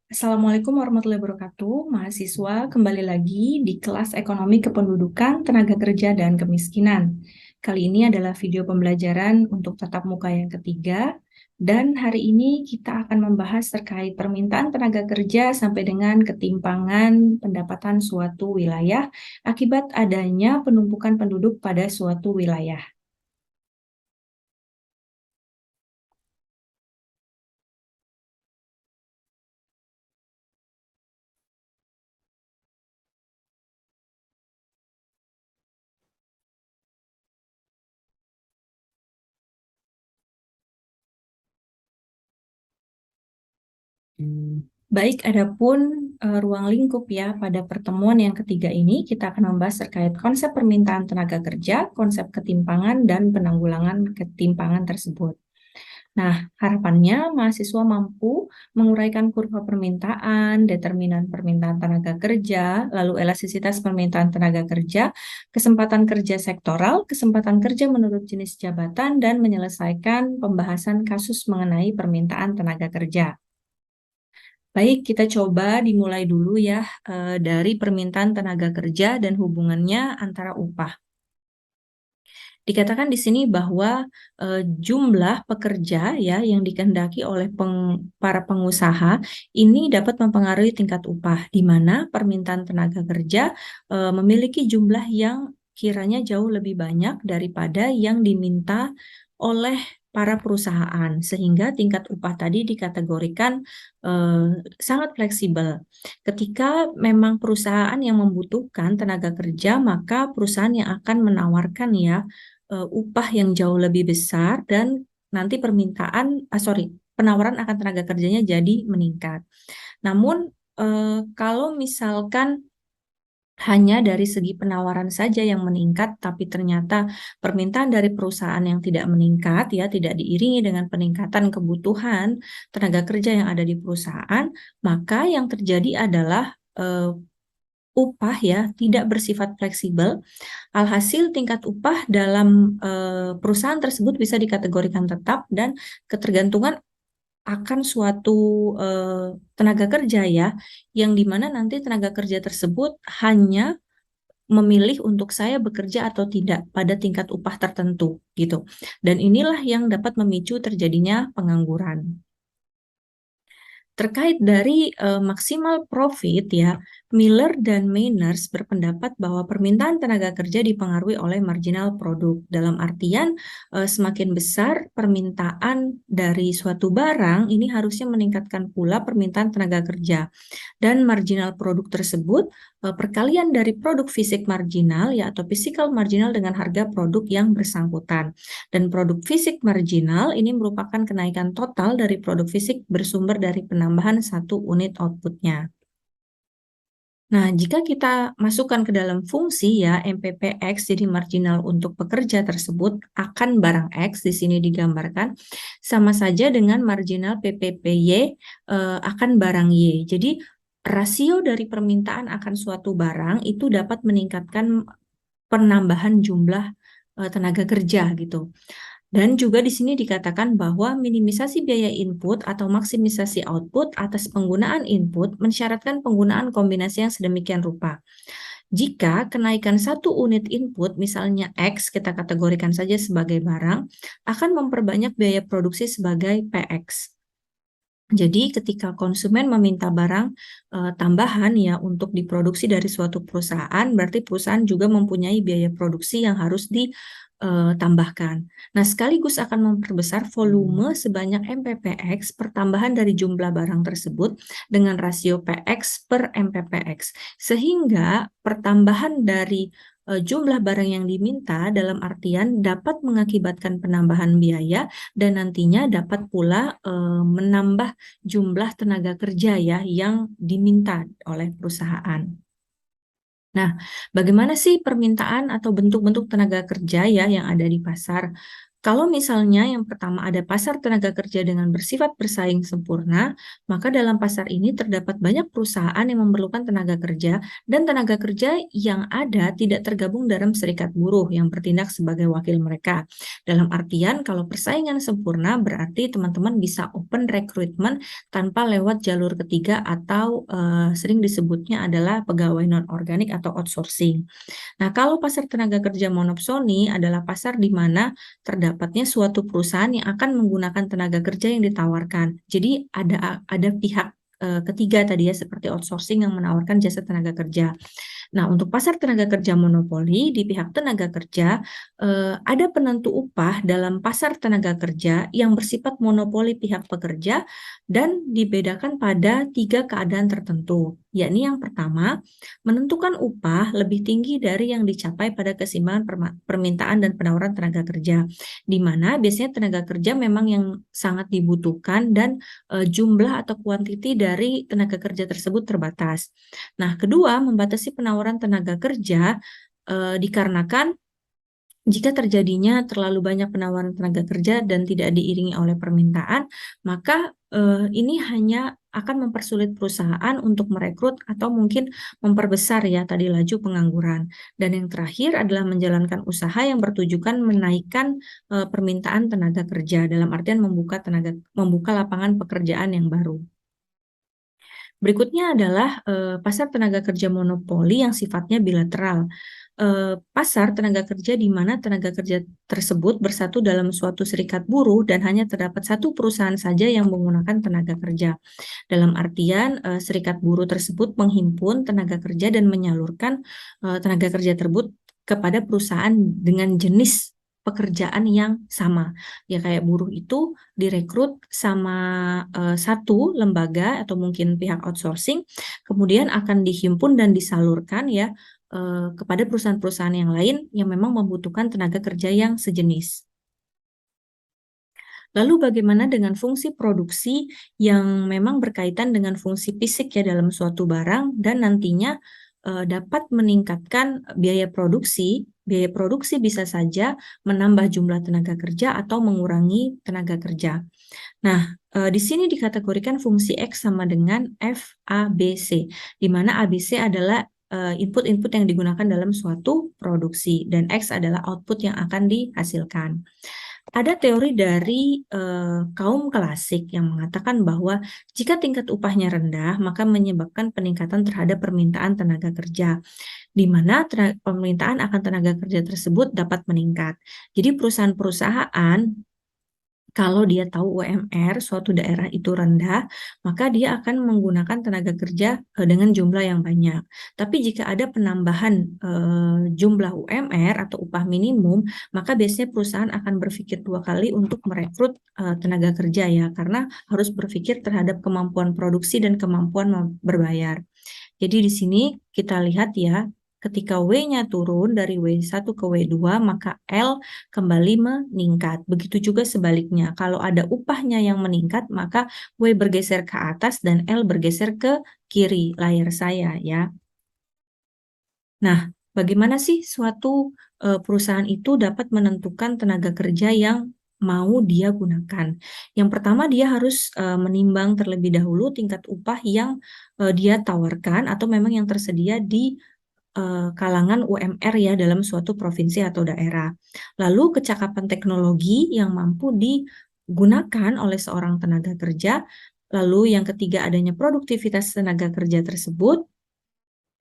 Assalamualaikum warahmatullahi wabarakatuh. Mahasiswa kembali lagi di kelas Ekonomi Kependudukan, Tenaga Kerja, dan Kemiskinan. Kali ini adalah video pembelajaran untuk tatap muka yang ketiga, dan hari ini kita akan membahas terkait permintaan tenaga kerja sampai dengan ketimpangan pendapatan suatu wilayah akibat adanya penumpukan penduduk pada suatu wilayah. Baik, adapun ruang lingkup ya, pada pertemuan yang ketiga ini kita akan membahas terkait konsep permintaan tenaga kerja, konsep ketimpangan, dan penanggulangan ketimpangan tersebut. Nah, harapannya mahasiswa mampu menguraikan kurva permintaan, determinan permintaan tenaga kerja, lalu elastisitas permintaan tenaga kerja, kesempatan kerja sektoral, kesempatan kerja menurut jenis jabatan, dan menyelesaikan pembahasan kasus mengenai permintaan tenaga kerja. Baik, kita coba dimulai dulu ya dari permintaan tenaga kerja dan hubungannya antara upah. Dikatakan di sini bahwa jumlah pekerja ya yang dikehendaki oleh para pengusaha ini dapat mempengaruhi tingkat upah, di mana permintaan tenaga kerja memiliki jumlah yang kiranya jauh lebih banyak daripada yang diminta oleh para perusahaan, sehingga tingkat upah tadi dikategorikan sangat fleksibel. Ketika memang perusahaan yang membutuhkan tenaga kerja, maka perusahaan yang akan menawarkan ya upah yang jauh lebih besar dan nanti penawaran akan tenaga kerjanya jadi meningkat. Namun kalau misalkan hanya dari segi penawaran saja yang meningkat, tapi ternyata permintaan dari perusahaan yang tidak meningkat, ya tidak diiringi dengan peningkatan kebutuhan tenaga kerja yang ada di perusahaan, maka yang terjadi adalah upah ya tidak bersifat fleksibel. Alhasil tingkat upah dalam perusahaan tersebut bisa dikategorikan tetap dan ketergantungan akan suatu tenaga kerja ya, yang dimana nanti tenaga kerja tersebut hanya memilih untuk saya bekerja atau tidak pada tingkat upah tertentu gitu. Dan inilah yang dapat memicu terjadinya pengangguran. Terkait dari maksimal profit ya, Miller dan Mainers berpendapat bahwa permintaan tenaga kerja dipengaruhi oleh marginal produk. Dalam artian semakin besar permintaan dari suatu barang, ini harusnya meningkatkan pula permintaan tenaga kerja. Dan marginal produk tersebut perkalian dari produk fisik marginal ya atau physical marginal dengan harga produk yang bersangkutan. Dan produk fisik marginal ini merupakan kenaikan total dari produk fisik bersumber dari penambahan satu unit outputnya. Nah, jika kita masukkan ke dalam fungsi ya MPPX, jadi marginal untuk pekerja tersebut akan barang X, di sini digambarkan, sama saja dengan marginal PPPY akan barang Y. Jadi rasio dari permintaan akan suatu barang itu dapat meningkatkan penambahan jumlah tenaga kerja gitu. Dan juga di sini dikatakan bahwa minimisasi biaya input atau maksimisasi output atas penggunaan input mensyaratkan penggunaan kombinasi yang sedemikian rupa. Jika kenaikan satu unit input, misalnya X, kita kategorikan saja sebagai barang, akan memperbanyak biaya produksi sebagai PX. Jadi ketika konsumen meminta barang tambahan ya untuk diproduksi dari suatu perusahaan, berarti perusahaan juga mempunyai biaya produksi yang harus ditambahkan. Nah, sekaligus akan memperbesar volume sebanyak MPPX pertambahan dari jumlah barang tersebut dengan rasio PX per MPPX. Sehingga pertambahan dari jumlah barang yang diminta dalam artian dapat mengakibatkan penambahan biaya dan nantinya dapat pula menambah jumlah tenaga kerja ya yang diminta oleh perusahaan. Nah, bagaimana sih permintaan atau bentuk-bentuk tenaga kerja ya yang ada di pasar? Kalau misalnya yang pertama ada pasar tenaga kerja dengan bersifat bersaing sempurna, maka dalam pasar ini terdapat banyak perusahaan yang memerlukan tenaga kerja dan tenaga kerja yang ada tidak tergabung dalam serikat buruh yang bertindak sebagai wakil mereka. Dalam artian kalau persaingan sempurna berarti teman-teman bisa open recruitment tanpa lewat jalur ketiga atau sering disebutnya adalah pegawai non-organik atau outsourcing. Nah, kalau pasar tenaga kerja monopsoni adalah pasar di mana terdapatnya suatu perusahaan yang akan menggunakan tenaga kerja yang ditawarkan. Jadi ada pihak ketiga tadi ya seperti outsourcing yang menawarkan jasa tenaga kerja. Nah, untuk pasar tenaga kerja monopoli di pihak tenaga kerja, ada penentu upah dalam pasar tenaga kerja yang bersifat monopoli pihak pekerja dan dibedakan pada 3 keadaan tertentu, yakni yang pertama, menentukan upah lebih tinggi dari yang dicapai pada keseimbangan permintaan dan penawaran tenaga kerja, di mana biasanya tenaga kerja memang yang sangat dibutuhkan dan jumlah atau kuantiti dari tenaga kerja tersebut terbatas. Nah, kedua, membatasi penawaran tenaga kerja dikarenakan jika terjadinya terlalu banyak penawaran tenaga kerja dan tidak diiringi oleh permintaan, maka ini hanya akan mempersulit perusahaan untuk merekrut atau mungkin memperbesar ya tadi laju pengangguran. Dan yang terakhir adalah menjalankan usaha yang bertujukan menaikkan permintaan tenaga kerja dalam artian membuka lapangan pekerjaan yang baru. Berikutnya adalah pasar tenaga kerja monopoli yang sifatnya bilateral. Pasar tenaga kerja di mana tenaga kerja tersebut bersatu dalam suatu serikat buruh dan hanya terdapat satu perusahaan saja yang menggunakan tenaga kerja. Dalam artian serikat buruh tersebut menghimpun tenaga kerja dan menyalurkan tenaga kerja tersebut kepada perusahaan dengan jenis pekerjaan yang sama. Ya kayak buruh itu direkrut sama satu lembaga atau mungkin pihak outsourcing, kemudian akan dihimpun dan disalurkan ya kepada perusahaan-perusahaan yang lain yang memang membutuhkan tenaga kerja yang sejenis. Lalu bagaimana dengan fungsi produksi yang memang berkaitan dengan fungsi fisik ya dalam suatu barang dan nantinya dapat meningkatkan biaya produksi. Biaya produksi bisa saja menambah jumlah tenaga kerja atau mengurangi tenaga kerja. Nah, di sini dikategorikan fungsi X sama dengan F, A, B, C, di mana A, B, C adalah input-input yang digunakan dalam suatu produksi, dan X adalah output yang akan dihasilkan. Ada teori dari kaum klasik yang mengatakan bahwa jika tingkat upahnya rendah, maka menyebabkan peningkatan terhadap permintaan tenaga kerja, di mana permintaan akan tenaga kerja tersebut dapat meningkat. Jadi perusahaan-perusahaan kalau dia tahu UMR suatu daerah itu rendah, maka dia akan menggunakan tenaga kerja dengan jumlah yang banyak. Tapi jika ada penambahan jumlah UMR atau upah minimum, maka biasanya perusahaan akan berpikir 2 kali untuk merekrut tenaga kerja ya, karena harus berpikir terhadap kemampuan produksi dan kemampuan berbayar. Jadi di sini kita lihat ya, ketika W-nya turun dari W1 ke W2, maka L kembali meningkat. Begitu juga sebaliknya, kalau ada upahnya yang meningkat, maka W bergeser ke atas dan L bergeser ke kiri layar saya ya. Nah, bagaimana sih suatu perusahaan itu dapat menentukan tenaga kerja yang mau dia gunakan? Yang pertama dia harus menimbang terlebih dahulu tingkat upah yang dia tawarkan atau memang yang tersedia di kalangan UMR ya dalam suatu provinsi atau daerah. Lalu kecakapan teknologi yang mampu digunakan oleh seorang tenaga kerja. Lalu yang ketiga adanya produktivitas tenaga kerja tersebut.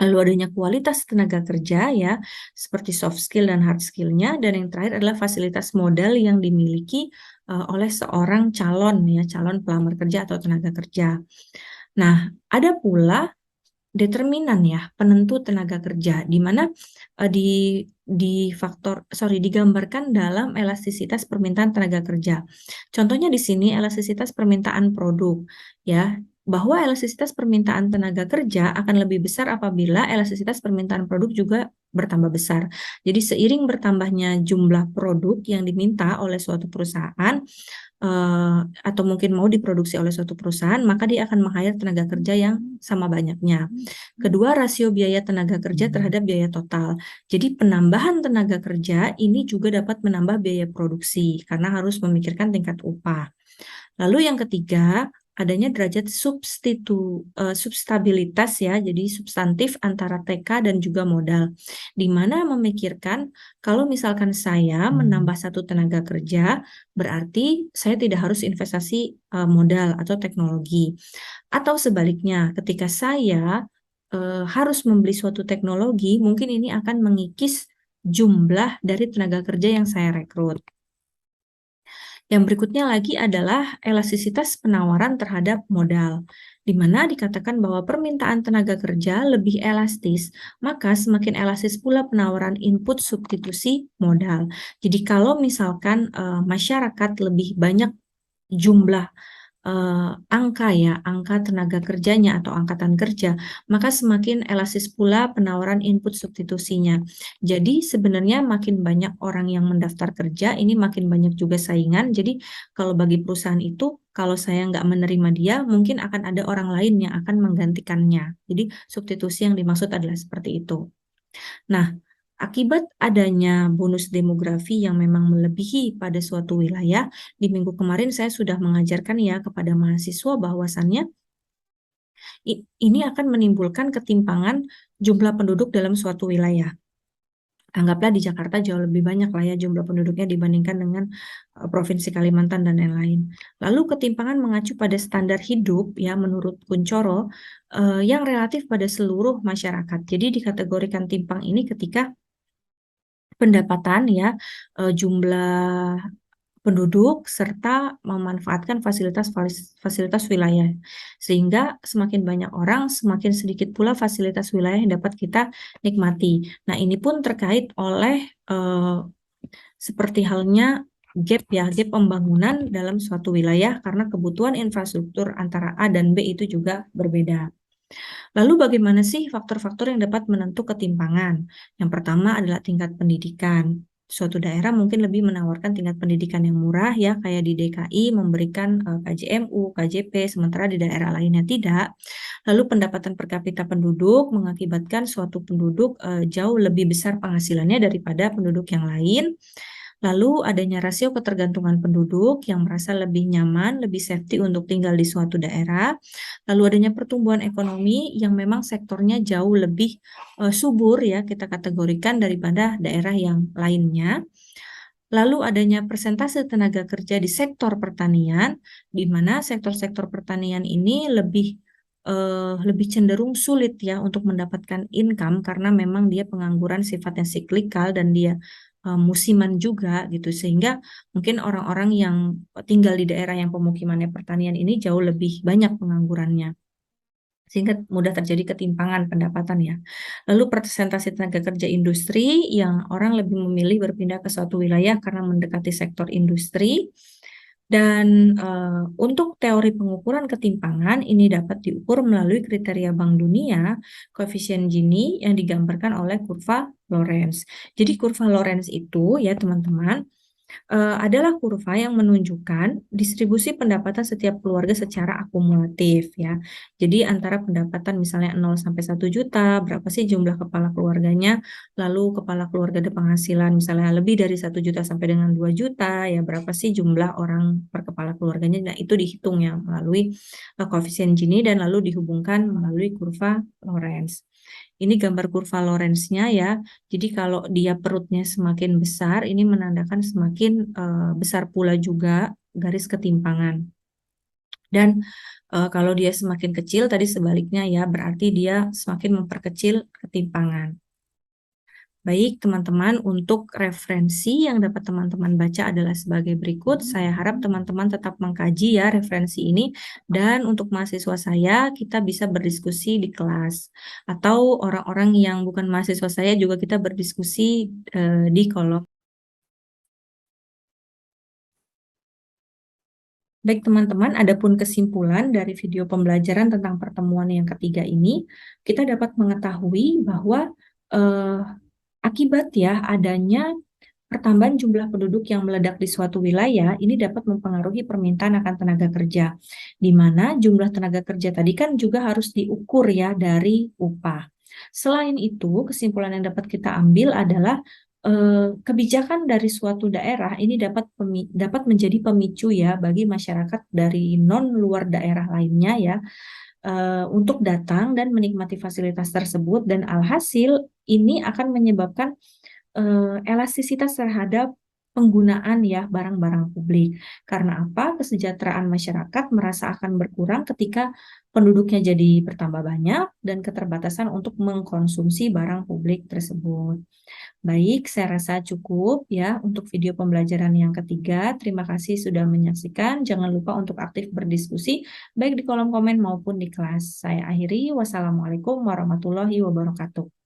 Lalu adanya kualitas tenaga kerja ya, seperti soft skill dan hard skill-nya, dan yang terakhir adalah fasilitas modal yang dimiliki oleh seorang calon ya, calon pelamar kerja atau tenaga kerja. Nah, ada pula determinan ya, penentu tenaga kerja, di mana digambarkan dalam elastisitas permintaan tenaga kerja. Contohnya di sini elastisitas permintaan produk ya, bahwa elastisitas permintaan tenaga kerja akan lebih besar apabila elastisitas permintaan produk juga bertambah besar. Jadi seiring bertambahnya jumlah produk yang diminta oleh suatu perusahaan, atau mungkin mau diproduksi oleh suatu perusahaan, maka dia akan meng-hire tenaga kerja yang sama banyaknya. Kedua, rasio biaya tenaga kerja terhadap biaya total. Jadi penambahan tenaga kerja ini juga dapat menambah biaya produksi karena harus memikirkan tingkat upah. Lalu yang ketiga, adanya derajat substabilitas ya, jadi substantif antara TK dan juga modal. Di mana memikirkan kalau misalkan saya menambah satu tenaga kerja, berarti saya tidak harus investasi modal atau teknologi. Atau sebaliknya, ketika saya harus membeli suatu teknologi, mungkin ini akan mengikis jumlah dari tenaga kerja yang saya rekrut. Yang berikutnya lagi adalah elastisitas penawaran terhadap modal, di mana dikatakan bahwa permintaan tenaga kerja lebih elastis, maka semakin elastis pula penawaran input substitusi modal. Jadi kalau misalkan masyarakat lebih banyak jumlah angka tenaga kerjanya atau angkatan kerja, maka semakin elastis pula penawaran input substitusinya. Jadi sebenarnya makin banyak orang yang mendaftar kerja, ini makin banyak juga saingan. Jadi kalau bagi perusahaan itu, kalau saya nggak menerima dia, mungkin akan ada orang lain yang akan menggantikannya. Jadi substitusi yang dimaksud adalah seperti itu. Nah, akibat adanya bonus demografi yang memang melebihi pada suatu wilayah, di minggu kemarin saya sudah mengajarkan ya kepada mahasiswa bahwasannya ini akan menimbulkan ketimpangan jumlah penduduk dalam suatu wilayah. Anggaplah di Jakarta jauh lebih banyak lah ya jumlah penduduknya dibandingkan dengan Provinsi Kalimantan dan lain-lain. Lalu ketimpangan mengacu pada standar hidup ya menurut Kuncoro yang relatif pada seluruh masyarakat. Jadi dikategorikan timpang ini ketika pendapatan ya, jumlah penduduk serta memanfaatkan fasilitas wilayah. Sehingga semakin banyak orang, semakin sedikit pula fasilitas wilayah yang dapat kita nikmati. Nah, ini pun terkait oleh seperti halnya gap pembangunan dalam suatu wilayah karena kebutuhan infrastruktur antara A dan B itu juga berbeda. Lalu bagaimana sih faktor-faktor yang dapat menentu ketimpangan? Yang pertama adalah tingkat pendidikan. Suatu daerah mungkin lebih menawarkan tingkat pendidikan yang murah ya, kayak di DKI memberikan KJMU, KJP, sementara di daerah lainnya tidak. Lalu pendapatan per kapita penduduk mengakibatkan suatu penduduk jauh lebih besar penghasilannya daripada penduduk yang lain. Lalu adanya rasio ketergantungan penduduk yang merasa lebih nyaman, lebih safety untuk tinggal di suatu daerah. Lalu adanya pertumbuhan ekonomi yang memang sektornya jauh lebih subur ya kita kategorikan daripada daerah yang lainnya. Lalu adanya persentase tenaga kerja di sektor pertanian, di mana sektor-sektor pertanian ini lebih cenderung sulit ya untuk mendapatkan income karena memang dia pengangguran sifatnya siklikal dan dia musiman juga gitu sehingga mungkin orang-orang yang tinggal di daerah yang pemukimannya pertanian ini jauh lebih banyak penganggurannya sehingga mudah terjadi ketimpangan pendapatan ya. Lalu presentasi tenaga kerja industri yang orang lebih memilih berpindah ke suatu wilayah karena mendekati sektor industri. Dan untuk teori pengukuran ketimpangan ini dapat diukur melalui kriteria Bank Dunia, koefisien Gini yang digambarkan oleh kurva Lorenz. Jadi kurva Lorenz itu ya teman-teman adalah kurva yang menunjukkan distribusi pendapatan setiap keluarga secara akumulatif ya. Jadi antara pendapatan misalnya 0 sampai 1 juta, berapa sih jumlah kepala keluarganya, lalu kepala keluarga ada penghasilan misalnya lebih dari 1 juta sampai dengan 2 juta, ya berapa sih jumlah orang per kepala keluarganya, nah itu dihitung ya melalui koefisien Gini dan lalu dihubungkan melalui kurva Lorenz. Ini gambar kurva Lorenz-nya ya. Jadi kalau dia perutnya semakin besar, ini menandakan semakin besar pula juga garis ketimpangan. Dan kalau dia semakin kecil, tadi sebaliknya ya, berarti dia semakin memperkecil ketimpangan. Baik, teman-teman, untuk referensi yang dapat teman-teman baca adalah sebagai berikut. Saya harap teman-teman tetap mengkaji ya referensi ini. Dan untuk mahasiswa saya, kita bisa berdiskusi di kelas. Atau orang-orang yang bukan mahasiswa saya juga kita berdiskusi di kolom. Baik teman-teman, adapun kesimpulan dari video pembelajaran tentang pertemuan yang ketiga ini, kita dapat mengetahui bahwa akibat ya adanya pertambahan jumlah penduduk yang meledak di suatu wilayah ini dapat mempengaruhi permintaan akan tenaga kerja, di mana jumlah tenaga kerja tadi kan juga harus diukur ya dari upah. Selain itu, kesimpulan yang dapat kita ambil adalah kebijakan dari suatu daerah ini dapat menjadi pemicu ya bagi masyarakat dari non luar daerah lainnya ya untuk datang dan menikmati fasilitas tersebut dan alhasil ini akan menyebabkan elastisitas terhadap penggunaan ya barang-barang publik. Karena apa? Kesejahteraan masyarakat merasa akan berkurang ketika penduduknya jadi bertambah banyak dan keterbatasan untuk mengkonsumsi barang publik tersebut. Baik, saya rasa cukup ya untuk video pembelajaran yang ketiga. Terima kasih sudah menyaksikan. Jangan lupa untuk aktif berdiskusi baik di kolom komen maupun di kelas. Saya akhiri. Wassalamualaikum warahmatullahi wabarakatuh.